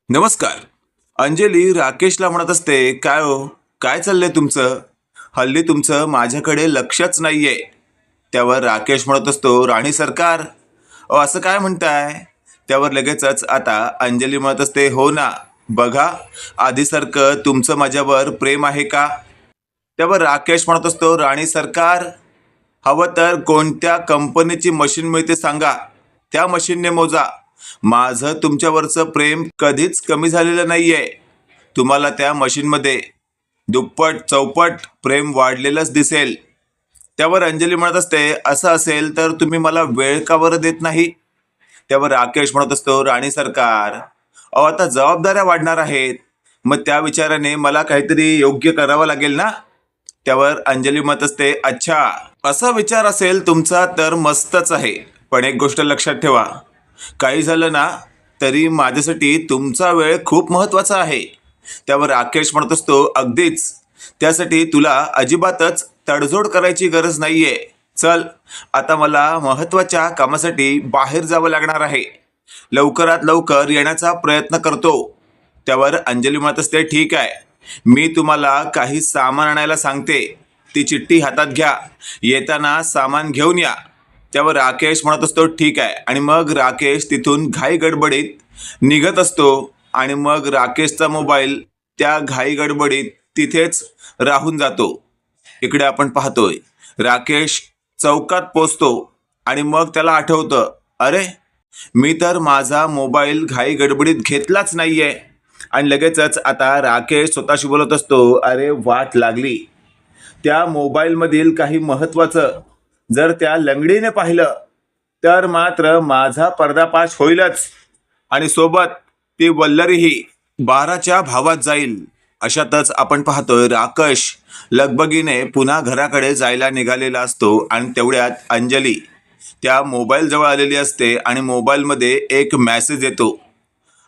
नमस्कार. अंजली राकेशला म्हणत असते, काय हो, काय चाललंय तुमचं? हल्ली तुमचं माझ्याकडे लक्षच नाहीये. त्यावर राकेश म्हणत असतो, राणी सरकार, असं काय म्हणताय? त्यावर लगेचच आता अंजली म्हणत असते, हो ना, बघा, आधीसारखं तुमचं माझ्यावर प्रेम आहे का? त्यावर राकेश म्हणत असतो, राणी सरकार, हवं तर कोणत्या कंपनीची मशीन मिळते सांगा, त्या मशीनने मोजा. माझं तुमच्यावरचं प्रेम कधीच कमी झालेलं नाहीये. तुम्हाला त्या मशीनमध्ये दुप्पट चौपट प्रेम वाढलेलंच दिसेल. त्यावर अंजली म्हणत असते, असं असेल तर तुम्ही मला वेळ का बरं देत नाही? त्यावर राकेश म्हणत असतो, राणी सरकार, अहो आता जबाबदाऱ्या वाढणार आहेत, मग त्या विचाराने मला काहीतरी योग्य करावं लागेल ना. त्यावर अंजली म्हणत असते, अच्छा, असा विचार असेल तुमचा तर मस्तच आहे, पण एक गोष्ट लक्षात ठेवा, काही झालं ना तरी माझ्यासाठी तुमचा वेळ खूप महत्वाचा आहे. त्यावर राकेश म्हणत असतो, अगदीच, त्यासाठी तुला अजिबातच तडजोड करायची गरज नाहीये. चल, आता मला महत्वाच्या कामासाठी बाहेर जावं लागणार आहे, लवकरात लवकर येण्याचा प्रयत्न करतो. त्यावर अंजली म्हणत असते, ठीक आहे, मी तुम्हाला काही सामान आणायला सांगते, ती चिठ्ठी हातात घ्या, येताना सामान घेऊन या. त्यावर राकेश म्हणत असतो, ठीक आहे, आणि मग राकेश तिथून घाई गडबडीत निघत असतो. आणि मग राकेशचा मोबाईल त्या घाई गडबडीत तिथेच राहून जातो. इकडे आपण पाहतोय, राकेश चौकात पोचतो आणि मग त्याला आठवतं, अरे, मी तर माझा मोबाईल घाई गडबडीत घेतलाच नाहीये. आणि लगेचच आता राकेश स्वतःशी बोलत असतो, अरे वाट लागली, त्या मोबाईलमधील काही महत्वाचं जर त्या लंगडीने पाहिलं तर मात्र माझा पर्दाफाश होईलच, आणि सोबत ती वल्लरीही 12च्या भावात जाईल. अशातच आपण पाहतोय, राकेश लगबगीने पुन्हा घराकडे जायला निघालेला असतो आणि तेवढ्यात अंजली त्या मोबाईल जवळ आलेली असते आणि मोबाईलमध्ये एक मेसेज येतो.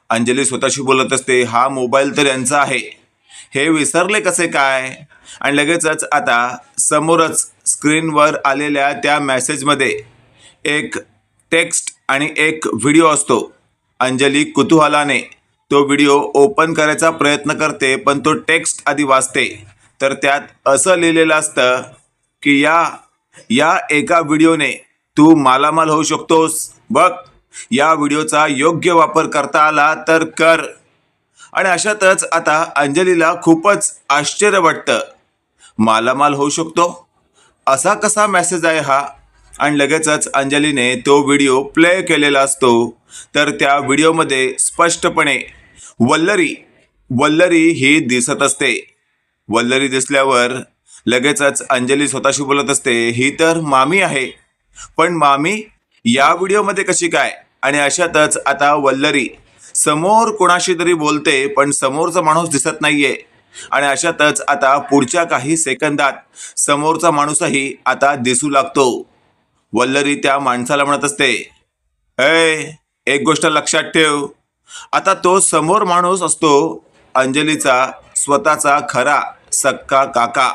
अंजली स्वतःशी बोलत असते, हा मोबाईल तर यांचा आहे, हे विसरले कसे काय? आणि लगेचच आता समोरच स्क्रीनवर आलेल्या त्या मेसेजमध्ये एक टेक्स्ट आणि एक व्हिडिओ असतो. अंजली कुतूहलाने तो व्हिडिओ ओपन करायचा प्रयत्न करते, पण तो टेक्स्ट आधी वाचते, तर त्यात असं लिहिलेलं असतं की या या एका व्हिडिओने तू मालामाल होऊ शकतोस, बघ, या व्हिडिओचा योग्य वापर करता आला तर कर. आणि अशातच आता अंजलीला खूपच आश्चर्य वाटतं, मालामाल होऊ शकतो, असा कसा मेसेज आहे हा? आणि लगेचच अंजलीने तो व्हिडिओ प्ले केलेला असतो, तर त्या व्हिडिओमध्ये स्पष्टपणे वल्लरी वल्लरी ही दिसत असते. वल्लरी दिसल्यावर लगेचच अंजली स्वतःशी बोलत असते, ही तर मामी आहे, पण मामी या व्हिडिओमध्ये कशी काय? आणि अशातच आता वल्लरी समोर कोणाशी तरी बोलते, पण समोरचा माणूस दिसत नाहीये. आणि अशातच आता पुढच्या काही सेकंदात समोरचा माणूसही आता दिसू लागतो. वल्लरी त्या माणसाला म्हणत असते, एक गोष्ट लक्षात ठेव, आता तो समोर माणूस असतो अंजलीचा स्वतःचा खरा सक्का काका.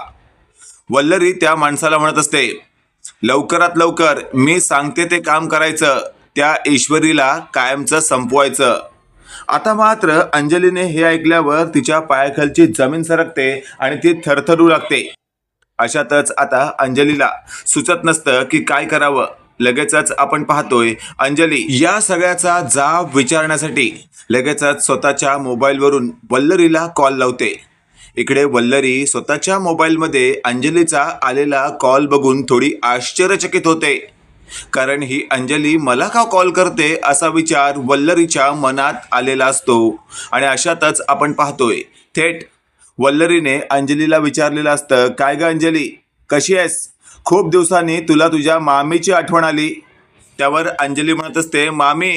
वल्लरी त्या माणसाला म्हणत असते, लवकरात लवकर मी सांगते ते काम करायचं, त्या ईश्वरीला कायमचं संपवायचं. आता मात्र अंजलीने हे ऐकल्यावर तिच्या पायाखालची जमीन सरकते आणि ती थरथरू लागते. अशातच आता अंजलीला सुचत नसतं की काय करावं. लगेचच आपण पाहतोय, अंजली या सगळ्याचा जाब विचारण्यासाठी लगेचच स्वतःच्या मोबाईलवरून वल्लरीला कॉल लावते. इकडे वल्लरी स्वतःच्या मोबाईलमध्ये अंजलीचा आलेला कॉल बघून थोडी आश्चर्यचकित होते, कारण ही अंजली मला का कॉल करते असा विचार वल्लरीच्या मनात आलेला असतो. आणि अशातच आपण पाहतोय, थेट वल्लरीने अंजलीला विचारलेलं असतं, काय ग अंजली, कशी आहेस? खूप दिवसांनी तुला तुझ्या मामीची आठवण आली. त्यावर अंजली म्हणत असते, मामी,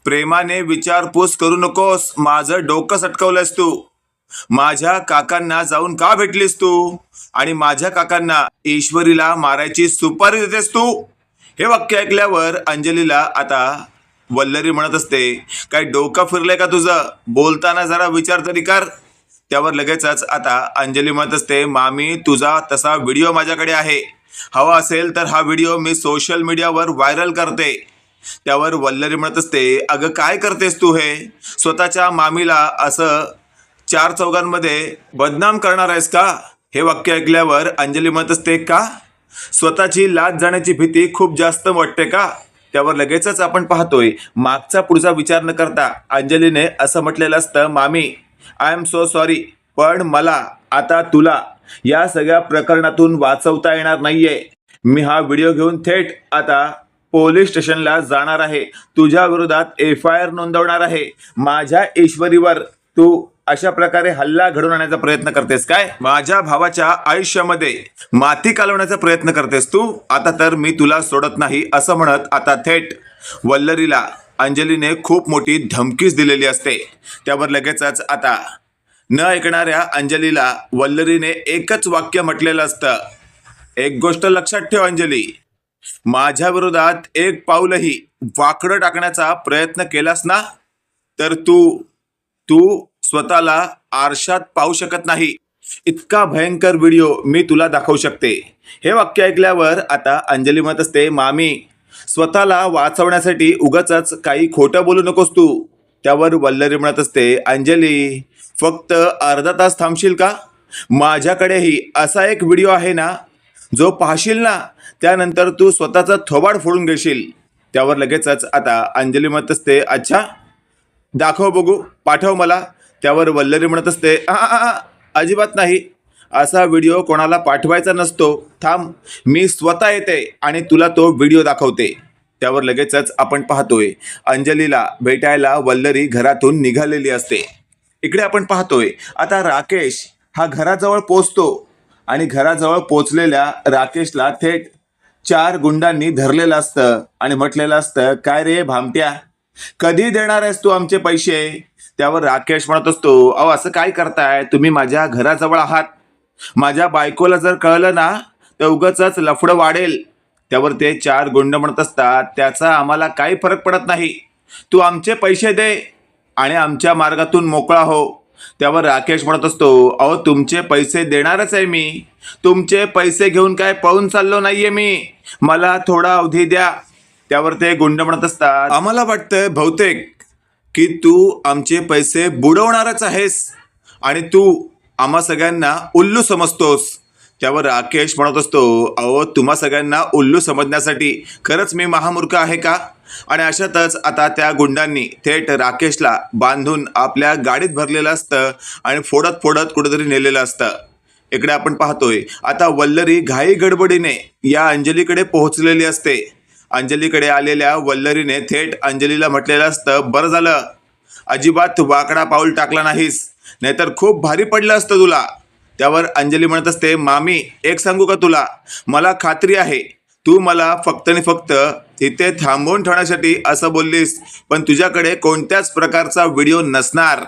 प्रेमाने विचारपूस करू नकोस, माझं डोकं सटकवलंस तू. माझ्या काकांना जाऊन का भेटलीस तू? आणि माझ्या काकांना ईश्वरीला मारायची सुपारी देतेस तू? हे वाक्य ऐकल्यावर अंजलीला आता वल्लरी म्हणत असते, काय डोकं फिरलंय का तुझं? बोलताना जरा विचार तरी कर. त्यावर लगेचच आता अंजली म्हणत असते, मामी, तुझा तसा व्हिडिओ माझ्याकडे आहे, हवा असेल तर हा व्हिडिओ मी सोशल मीडियावर व्हायरल करते. त्यावर वल्लरी म्हणत असते, अगं काय करतेस तू हे? स्वतःच्या मामीला असं चार चौघांमध्ये बदनाम करणार आहेस का? हे वाक्य ऐकल्यावर अंजली म्हणत असते, का स्वतःची लाज जाण्याची भीती खूप जास्त वाटते का? त्यावर लगेचच आपण पाहतोय मागचा पुढचा विचार न करता अंजलीने असं म्हटलेलं असतं, मामी आय एम सो सॉरी, पण मला आता तुला या सगळ्या प्रकरणातून वाचवता येणार नाहीये. मी हा व्हिडिओ घेऊन थेट आता पोलीस स्टेशनला जाणार आहे. तुझ्या विरोधात FIR नोंदवणार आहे. माझ्या ईश्वरीवर तू अशा प्रकारे हल्ला घडवून आणण्याचा प्रयत्न करतेस काय? माझ्या भावाच्या आयुष्यामध्ये माती कालवण्याचा प्रयत्न करतेस तू? आता तर मी तुला सोडत नाही, असं म्हणत आता थेट वल्लरीला अंजलीने खूप मोठी धमकीच दिलेली असते. त्यावर लगेचच आता न ऐकणाऱ्या अंजलीला वल्लरीने एकच वाक्य म्हटलेलं असतं, एक गोष्ट लक्षात ठेव अंजली, माझ्या विरोधात एक पाऊलही वाकडं टाकण्याचा प्रयत्न केलास ना तर तू तू स्वतःला आरशात पाहू शकत नाही. इतका भयंकर व्हिडिओ मी तुला दाखवू शकते. हे वाक्य ऐकल्यावर आता अंजली म्हणत असते, मामी स्वतःला वाचवण्यासाठी उगाच काही खोटं बोलू नकोस तू. त्यावर वल्लरी म्हणत असते, अंजली फक्त अर्धा तास थांबशील का? माझ्याकडेही असा एक व्हिडिओ आहे ना, जो पाहशील ना त्यानंतर तू स्वतःचा थोबाड फोडून घेशील. त्यावर लगेचच आता अंजली म्हणत असते, अच्छा दाखव बघू, पाठव मला. त्यावर वल्लरी म्हणत असते, अजिबात नाही, असा व्हिडिओ कोणाला पाठवायचा नसतो. थांब, मी स्वतः येते आणि तुला तो व्हिडिओ दाखवते. त्यावर लगेचच आपण पाहतोय अंजलीला भेटायला वल्लरी घरातून निघालेली असते. इकडे आपण पाहतोय आता राकेश हा घराजवळ पोचतो आणि घराजवळ पोचलेल्या राकेशला थेट 4 गुंडांनी धरलेलं असतं आणि म्हटलेलं असतं, काय रे भामट्या, कधी देणार आहेस तू आमचे पैसे? त्यावर राकेश म्हणत असतो, अहो असं काय करताय तुम्ही, माझ्या घराजवळ आहात, माझ्या बायकोला जर कळलं ना तर उगाचच लफडं वाढेल. त्यावर ते 4 गुंड म्हणत असतात, त्याचा आम्हाला काही फरक पडत नाही, तू आमचे पैसे दे आणि आमच्या मार्गातून मोकळा हो. त्यावर राकेश म्हणत असतो, अहो तुमचे पैसे देणारच आहे मी, तुमचे पैसे घेऊन काय पळून चाललो नाहीये मी, मला थोडा अवधी द्या. त्यावर ते गुंड म्हणत असतात, आम्हाला वाटतंय बहुतेक की तू आमचे पैसे बुडवणारच आहेस आणि तू आम्हा सगळ्यांना उल्लू समजतोस. त्यावर राकेश म्हणत असतो, अहो तुम्हा सगळ्यांना उल्लू समजण्यासाठी खरंच मी महामूर्ख आहे का? आणि अशातच आता त्या गुंडांनी थेट राकेशला बांधून आपल्या गाडीत भरलेलं असतं आणि फोडत फोडत कुठेतरी नेलेलं असतं. इकडे आपण पाहतोय आता वल्लरी घाई गडबडीने या अंजलीकडे पोहोचलेली असते. अंजलीकडे आलेल्या वल्लरीने थेट अंजलीला म्हटलेलं असतं, बरं झालं अजिबात वाकडा पाऊल टाकला नाहीस, नाहीतर खूप भारी पडलं असतं तुला. त्यावर अंजली म्हणत असते, मामी एक सांगू का तुला, मला खात्री आहे तू मला फक्त आणि फक्त इथे थांबवून ठेवण्यासाठी असं बोललीस, पण तुझ्याकडे कोणत्याच प्रकारचा व्हिडिओ नसणार.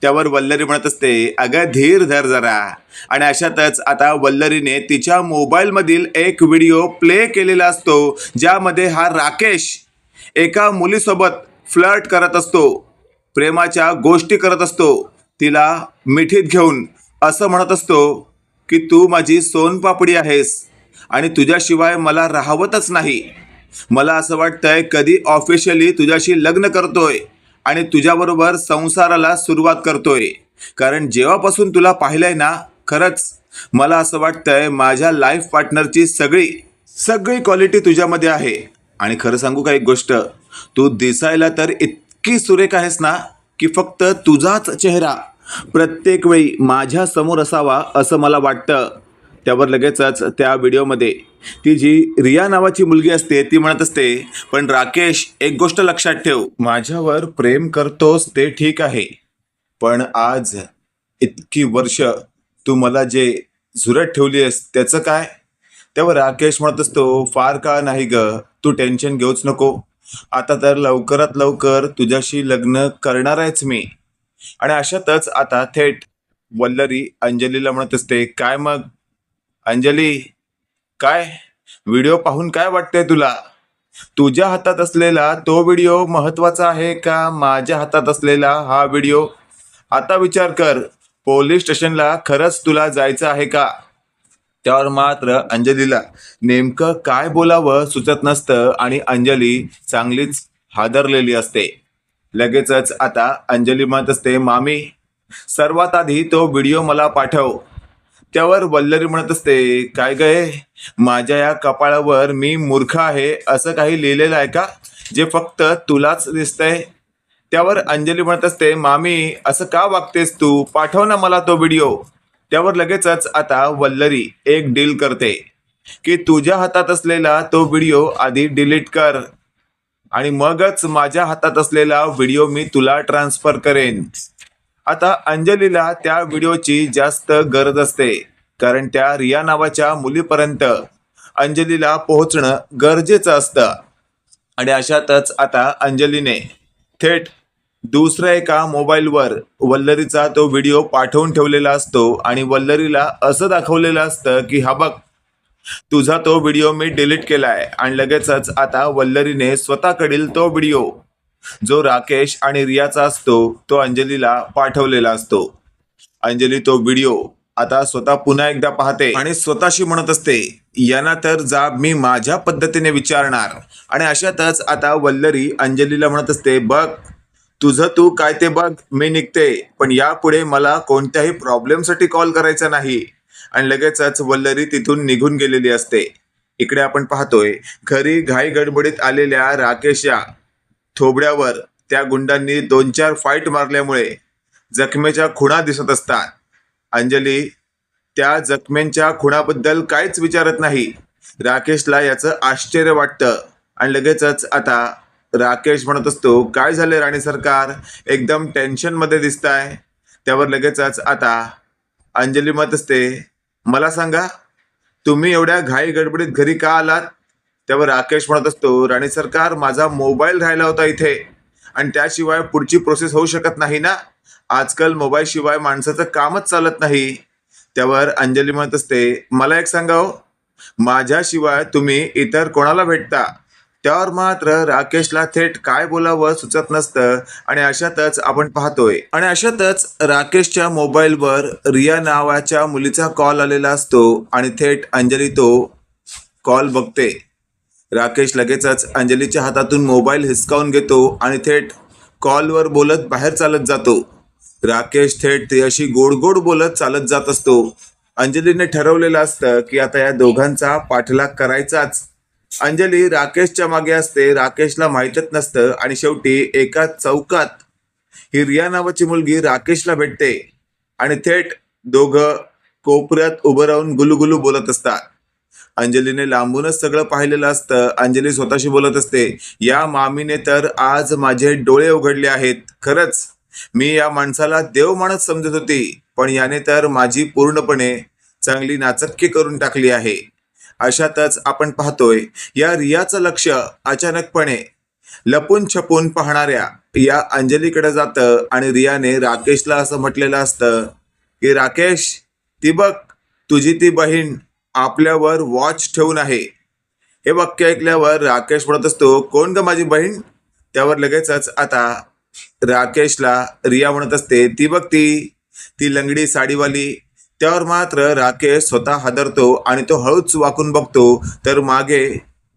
त्यावर वल्लरी म्हणत असते, अगं धीर धर जरा. आणि अशातच आता वल्लरीने तिच्या मोबाईलमधील एक व्हिडिओ प्ले केलेला असतो, ज्यामध्ये हा राकेश एका मुलीसोबत फ्लर्ट करत असतो, प्रेमाच्या गोष्टी करत असतो, तिला मिठीत घेऊन असं म्हणत असतो की तू माझी सोनपापडी आहेस आणि तुझ्याशिवाय मला राहवतच नाही. मला असं वाटतंय कधी ऑफिशियली तुझ्याशी लग्न करतोय आणि तुझ्याबरोबर संसाराला सुरुवात करतोय, कारण जेव्हापासून तुला पाहिलंय ना खरंच मला असं वाटतंय माझ्या लाईफ पार्टनरची सगळी क्वालिटी तुझ्यामध्ये आहे. आणि खरं सांगू का एक गोष्ट, तू दिसायला तर इतकी सुरेख आहेस ना की फक्त तुझाच चेहरा प्रत्येक वेळी माझ्या समोर असावा असं मला वाटतं. त्यावर लगेचच त्या व्हिडिओमध्ये ती जी रिया नावाची मुलगी असते ती म्हणत असते, पण राकेश एक गोष्ट लक्षात ठेव, माझ्यावर प्रेम करतोस ते ठीक आहे, पण आज इतकी वर्ष तू मला जे झुरत ठेवली आहेस त्याचं काय? त्यावर राकेश म्हणत असतो, फार काळ नाही ग, तू टेन्शन घेऊच नको, आता तर लवकरात लवकर तुझ्याशी लग्न करणार आहेच मी. आणि अशातच आता थेट वल्लरी अंजलीला म्हणत असते, काय मग अंजली, काय व्हिडिओ पाहून काय वाटतंय तुला? तुझ्या हातात असलेला तो व्हिडिओ महत्वाचा आहे का माझ्या हातात असलेला हा व्हिडिओ? आता विचार कर, पोलीस स्टेशनला खरंच तुला जायचं आहे का? त्यावर मात्र अंजलीला नेमकं काय बोलावं सुचत नसतं आणि अंजली चांगलीच हादरलेली असते. लगेचच आता अंजली म्हणत असते, मामी सर्वात आधी तो व्हिडिओ मला पाठव. त्यावर वल्लरी म्हणत असते, काय गये माझ्या या कपाळावर मी मूर्ख आहे असं काही लिहिलेलं आहे का, जे फक्त तुलाच दिसतंय? त्यावर अंजली म्हणत असते, मामी असं का वागतेस तू, पाठव ना मला तो व्हिडिओ. त्यावर लगेचच आता वल्लरी एक डील करते की तुझ्या हातात असलेला तो व्हिडिओ आधी डिलीट कर आणि मगच माझ्या हातात असलेला व्हिडिओ मी तुला ट्रान्सफर करेन. आता अंजलीला त्या व्हिडिओची जास्त गरज असते, कारण त्या रिया नावाच्या मुलीपर्यंत अंजलीला पोहोचणं गरजेचं असतं. आणि अशातच आता अंजलीने थेट दुसऱ्या एका मोबाईलवर वल्लरीचा तो व्हिडिओ पाठवून ठेवलेला असतो आणि वल्लरीला असं दाखवलेलं असतं की हा बघ, तुझा तो व्हिडिओ मी डिलीट केलाय. आणि लगेचच आता वल्लरीने स्वतःकडील तो व्हिडिओ जो राकेश आणि रियाचा असतो तो अंजलीला पाठवलेला असतो. अंजली तो व्हिडिओ आता स्वतः पुन्हा एकदा पाहते आणि स्वतःशी म्हणत असते, यांना तर जाब मी माझ्या पद्धतीने विचारणार. आणि अशातच आता वल्लरी अंजलीला म्हणत असते, बघ तुझं तू काय ते बघ, मी निघते, पण यापुढे मला कोणत्याही प्रॉब्लेमसाठी कॉल करायचा नाही. आणि लगेचच वल्लरी तिथून निघून गेलेली असते. इकडे आपण पाहतोय घरी घाई गडबडीत आलेल्या राकेशच्या थोबड्यावर त्या गुंडांनी 2-4 फाईट मारल्यामुळे जखमेच्या खुणा दिसत असतात. अंजली त्या जखमेंच्या खुणाबद्दल काहीच विचारत नाही. राकेशला याचं आश्चर्य वाटतं आणि लगेचच आता राकेश म्हणत असतो, काय झाले राणी सरकार, एकदम टेन्शनमध्ये दिसताय. त्यावर लगेचच आता अंजली म्हणत असते, मला सांगा तुम्ही एवढ्या घाई गडबडीत घरी का आलात? त्यावर राकेश म्हणत असतो, राणी सरकार माझा मोबाईल राहिला होता इथे आणि त्याशिवाय पुढची प्रोसेस होऊ शकत नाही ना, आजकाल मोबाईल शिवाय माणसाचं कामच चालत नाही. त्यावर अंजली म्हणत असते, मला एक सांगा हो, माझ्याशिवाय तुम्ही इतर कोणाला भेटता? त्यावर मात्र राकेशला थेट काय बोलावं सुचत नसतं. आणि अशातच राकेशच्या मोबाईलवर रिया नावाच्या मुलीचा कॉल आलेला असतो आणि थेट अंजली तो कॉल बघते. राकेश लगेचच अंजलीच्या हातातून मोबाईल हिसकावून घेतो आणि थेट कॉलवर बोलत बाहेर चालत जातो. राकेश थेट अशी गोड गोड बोलत चालत जात असतो. अंजलीने ठरवलेलं असतं की आता या दोघांचा पाठलाग करायचाच. अंजली राकेशच्या मागे असते, राकेशला माहीतच नसतं. आणि शेवटी एका चौकात ही रिया नावाची मुलगी राकेशला भेटते आणि थेट दोघं कोपऱ्यात उभं राहून गुलुगुलू बोलत असतात. अंजलीने लांबूनच सगळं पाहिलेलं असतं. अंजली स्वतःशी बोलत असते, या मामीने तर आज माझे डोळे उघडले आहेत. खरंच मी या माणसाला देव माणूस समजत होती, पण याने तर माझी पूर्णपणे चांगली नाचक्की करून टाकली आहे. अशातच आपण पाहतोय या रियाचं लक्ष अचानकपणे लपून छपून पाहणाऱ्या या अंजलीकडे जातं आणि रियाने राकेशला असं म्हटलेलं असतं की राकेश ती बघ, तुझी ती बहीण आपल्यावर वॉच ठेवून आहे. हे वाक्य ऐकल्यावर राकेश म्हणत असतो, कोण ग माझी बहीण? त्यावर लगेचच आता राकेशला रिया म्हणत असते, ती बघ ती लंगडी साडीवाली. त्यावर मात्र राकेश स्वतः हादरतो आणि तो हळूच वाकून बघतो तर मागे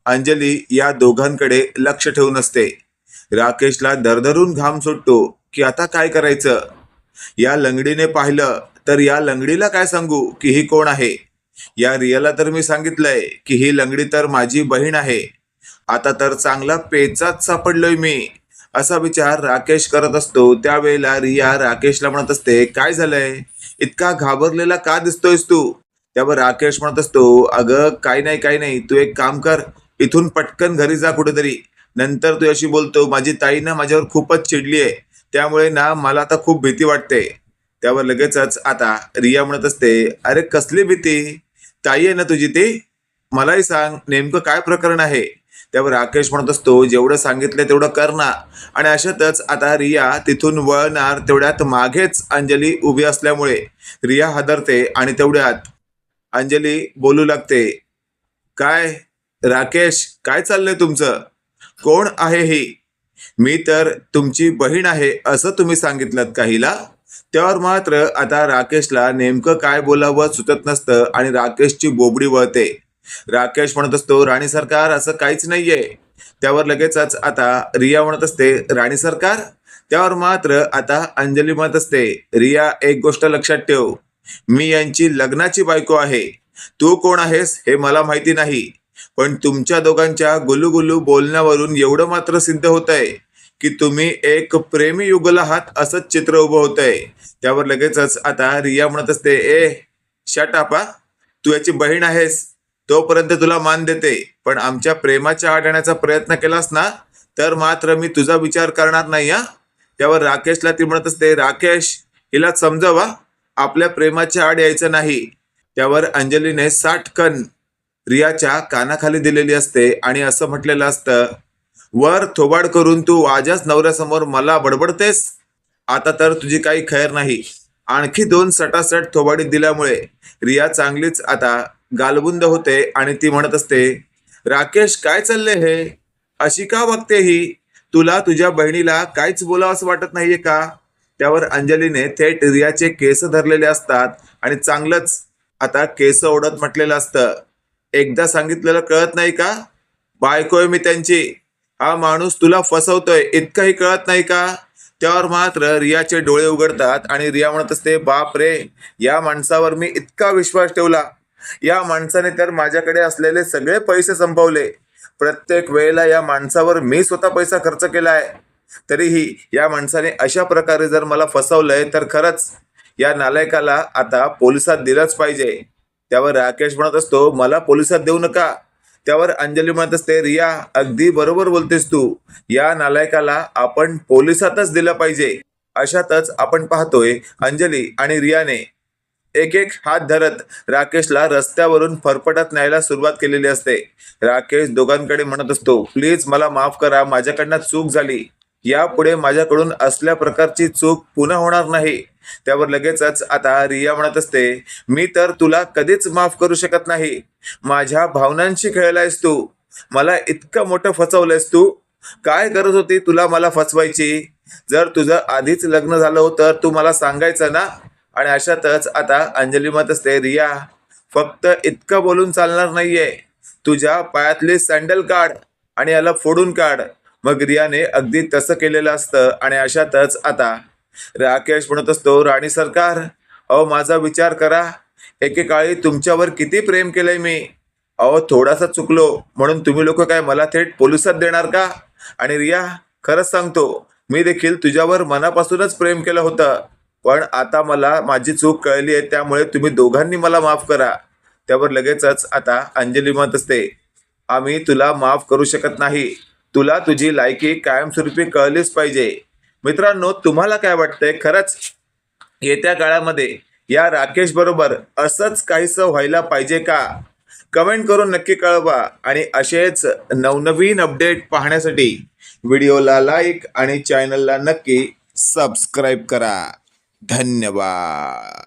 अंजली या दोघांकडे लक्ष ठेवून असते. राकेशला दरदरून घाम सुटतो की आता काय करायचं. या लंगडीने पाहिलं तर या लंगडीला काय सांगू की ही कोण आहे. या रियाला तर मी सांगितलंय की ही लंगडी तर माझी बहीण आहे. आता तर चांगला पेचाच सापडलोय मी, असा विचार राकेश करत असतो. त्यावेळेला रिया राकेशला म्हणत असते, काय झालंय, इतका घाबरलेला का दिसतोयस तू? त्यावर राकेश म्हणत असतो, अगं काही नाही, तू एक काम कर, इथून पटकन घरी जा कुठेतरी, नंतर तू अशी बोलतो. माझी ताई ना माझ्यावर खूपच चिडली आहे, त्यामुळे ना मला आता खूप भीती वाटते. त्यावर लगेचच आता रिया म्हणत असते, अरे कसली भीती, ताई आहे ना तुझी ती, मलाही सांग नेमकं काय प्रकरण आहे. त्यावर राकेश म्हणत असतो, जेवढं सांगितलं तेवढं कर ना. आणि अशातच आता रिया तिथून वळणार तेवढ्यात मागेच अंजली उभी असल्यामुळे रिया हादरते आणि तेवढ्यात अंजली बोलू लागते, काय राकेश काय चाललंय तुमचं, कोण आहे ही? मी तर तुमची बहीण आहे असं तुम्ही सांगितलं का हिला? त्यावर मात्र आता राकेशला नेमकं काय बोलावं सुचत नसतं आणि राकेशची बोबडी वळते. राकेश म्हणत असतो, राणी सरकार असं काहीच नाहीये. त्यावर लगेचच आता रिया म्हणत असते, राणी सरकार. त्यावर मात्र आता अंजली म्हणत असते, रिया एक गोष्ट लक्षात ठेव, मी यांची लग्नाची बायको आहे. तू कोण आहेस हे मला माहिती नाही, पण तुमच्या दोघांच्या गुलूगुलू बोलण्यावरून एवढं मात्र सिद्ध होतंय की तुम्ही एक प्रेमी युगल आहात असंच चित्र उभं होतंय. त्यावर लगेचच आता रिया म्हणत असते, ए शट अप, तू याची बहीण आहेस तोपर्यंत तुला मान देते, पण आमच्या प्रेमाच्या आड येण्याचा प्रयत्न केलास ना तर मात्र मी तुझा विचार करणार नाही हा. त्यावर राकेशला ती म्हणत असते, राकेश हिला समजवा, आपल्या प्रेमाच्या आड यायचं नाही. त्यावर अंजलीने 60 रियाच्या कानाखाली दिलेली असते आणि असं म्हटलेलं असतं, वर थोबाड करून तू माझ्याच नवऱ्यासमोर मला बडबडतेस, आता तर तुझी काही खैर नाही. आणखी 2 सटासट थोबाडी दिल्यामुळे रिया चांगलीच आता गालबुंद होते आणि ती म्हणत असते, राकेश काय चाललंय हे, अशी का वागते ही, तुला तुझ्या बहिणीला काहीच बोलावं असं वाटत नाहीये का. त्यावर अंजलीने थेट रियाचे केस धरलेले असतात आणि चांगलंच आता केस ओढत म्हटलेलं असतं, एकदा सांगितलेलं कळत नाही का, बायकोय मी त्यांची, हा माणूस तुला फसवतोय इतकंही कळत नाही का. त्यावर मात्र रियाचे डोळे उघडतात आणि रिया म्हणत असते, बाप रे, या माणसावर मी इतका विश्वास ठेवला, या माणसाने तर माझ्याकडे असलेले सगळे पैसे संपवले, प्रत्येक वेळेला या माणसावर मी स्वतः पैसा खर्च केलाय, तरीही या माणसाने अशा प्रकारे जर मला फसवलंय तर खरंच या नालायकाला आता पोलिसात दिलंच पाहिजे. त्यावर राकेश म्हणत असतो, मला पोलिसात देऊ नका. त्यावर अंजली म्हणत असते, रिया अगदी बरोबर बोलतेस तू, या नालायकाला आपण पोलिसातच दिलं पाहिजे. अशातच आपण पाहतोय अंजली आणि रियाने एक एक हात धरत राकेशला रस्त्यावरून फरफटत न्यायला सुरुवात केलेली असते. राकेश दोघांकडे म्हणत असतो, प्लीज मला माफ करा, माझ्याकडनं चूक झाली, यापुढे माझ्याकडून असल्या प्रकारची चूक पुन्हा होणार नाही. त्यावर लगेचच आता रिया म्हणत असते, मी तर तुला कधीच माफ करू शकत नाही, माझ्या भावनांशी खेळलायस तू, मला इतकं मोठं फसवलंयस तू, काय गरज होती तुला मला फसवायची, जर तुझं आधीच लग्न झालं होतं तू मला सांगायचं ना. आणि अशातच आता अंजली म्हणत असते, रिया फक्त इतकं बोलून चालणार नाहीये, तुझ्या पायातले सँडल काढ आणि याला फोडून काढ. मग रियाने अगदी तसं केलेलं असतं आणि अशातच आता राकेश म्हणत असतो, राणी सरकार, अहो माझा विचार करा, एकेकाळी तुमच्यावर किती प्रेम केलंय मी, अहो थोडासा चुकलो म्हणून तुम्ही लोक काय मला थेट पोलिसात देणार का. आणि रिया खरंच सांगतो, मी देखील तुझ्यावर मनापासूनच प्रेम केलं होतं, पण आता मला माझी चूक कळली आहे, त्यामुळे तुम्ही दोघांनी मला माफ करा. त्यावर लगेचच आता अंजली म्हणत असते, आम्ही तुला माफ करू शकत नाही, तुला तुझी लायकी कायमस्वरूपी कळलीच पाहिजे. मित्रांनो, तुम्हाला काय वाटतंय, खरंच येत्या काळामध्ये या राकेश बरोबर असंच काहीसं व्हायला पाहिजे का. कमेंट करून नक्की कळवा आणि असेच नवनवीन अपडेट पाहण्यासाठी व्हिडिओला लाईक आणि चॅनलला नक्की सबस्क्राईब करा. धन्यवाद.